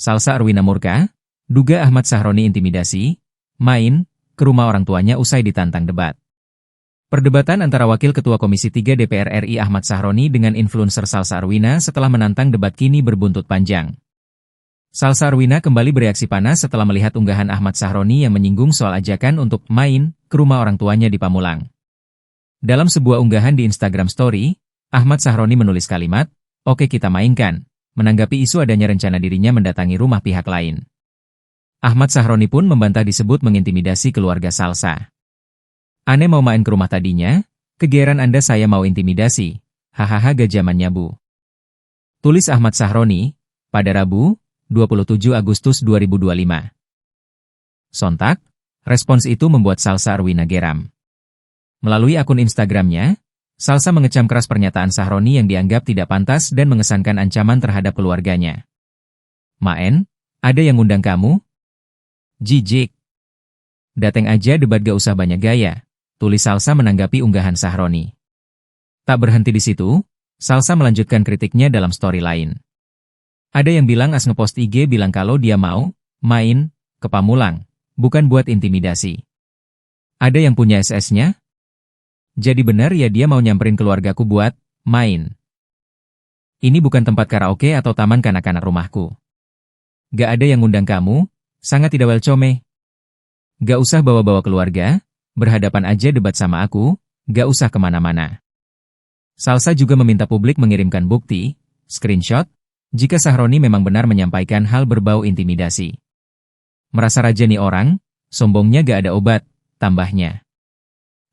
Salsa Arwina murka, duga Ahmad Sahroni intimidasi, main ke rumah orang tuanya usai ditantang debat. Perdebatan antara Wakil Ketua Komisi 3 DPR RI Ahmad Sahroni dengan influencer Salsa Arwina setelah menantang debat kini berbuntut panjang. Salsa Arwina kembali bereaksi panas setelah melihat unggahan Ahmad Sahroni yang menyinggung soal ajakan untuk main ke rumah orang tuanya di Pamulang. Dalam sebuah unggahan di Instagram Story, Ahmad Sahroni menulis kalimat, "Oke kita mainkan," menanggapi isu adanya rencana dirinya mendatangi rumah pihak lain. Ahmad Sahroni pun membantah disebut mengintimidasi keluarga Salsa. "Ane mau main ke rumah tadinya, kegeeran Anda saya mau intimidasi, hahaha gajamannya bu." Tulis Ahmad Sahroni, pada Rabu, 27 Agustus 2025. Sontak, respons itu membuat Salsa Arwina geram. Melalui akun Instagramnya, Salsa mengecam keras pernyataan Sahroni yang dianggap tidak pantas dan mengesankan ancaman terhadap keluarganya. "Maen, ada yang ngundang kamu? Jijik. Dateng aja debat gak usah banyak gaya," tulis Salsa menanggapi unggahan Sahroni. Tak berhenti di situ, Salsa melanjutkan kritiknya dalam story lain. Ada yang bilang as ngepost IG bilang kalau dia mau main ke Pamulang, bukan buat intimidasi. Ada yang punya SS-nya? Jadi benar ya dia mau nyamperin keluargaku buat main. Ini bukan tempat karaoke atau taman kanak-kanak rumahku. Gak ada yang ngundang kamu, sangat tidak welcome. Gak usah bawa-bawa keluarga, berhadapan aja debat sama aku, gak usah kemana-mana. Salsa juga meminta publik mengirimkan bukti, screenshot, jika Sahroni memang benar menyampaikan hal berbau intimidasi. Merasa raja nih orang, sombongnya gak ada obat, tambahnya.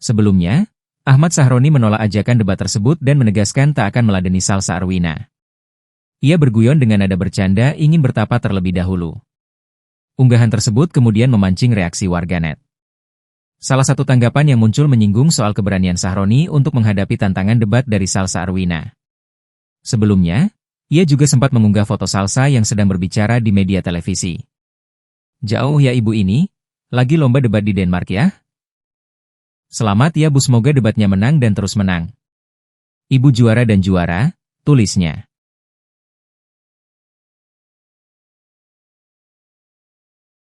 Sebelumnya, Ahmad Sahroni menolak ajakan debat tersebut dan menegaskan tak akan meladeni Salsa Arwina. Ia berguyon dengan nada bercanda ingin bertapa terlebih dahulu. Unggahan tersebut kemudian memancing reaksi warganet. Salah satu tanggapan yang muncul menyinggung soal keberanian Sahroni untuk menghadapi tantangan debat dari Salsa Arwina. Sebelumnya, ia juga sempat mengunggah foto Salsa yang sedang berbicara di media televisi. "Jauh ya ibu ini, lagi lomba debat di Denmark ya? Selamat ya bu, semoga debatnya menang dan terus menang. Ibu juara dan juara," tulisnya.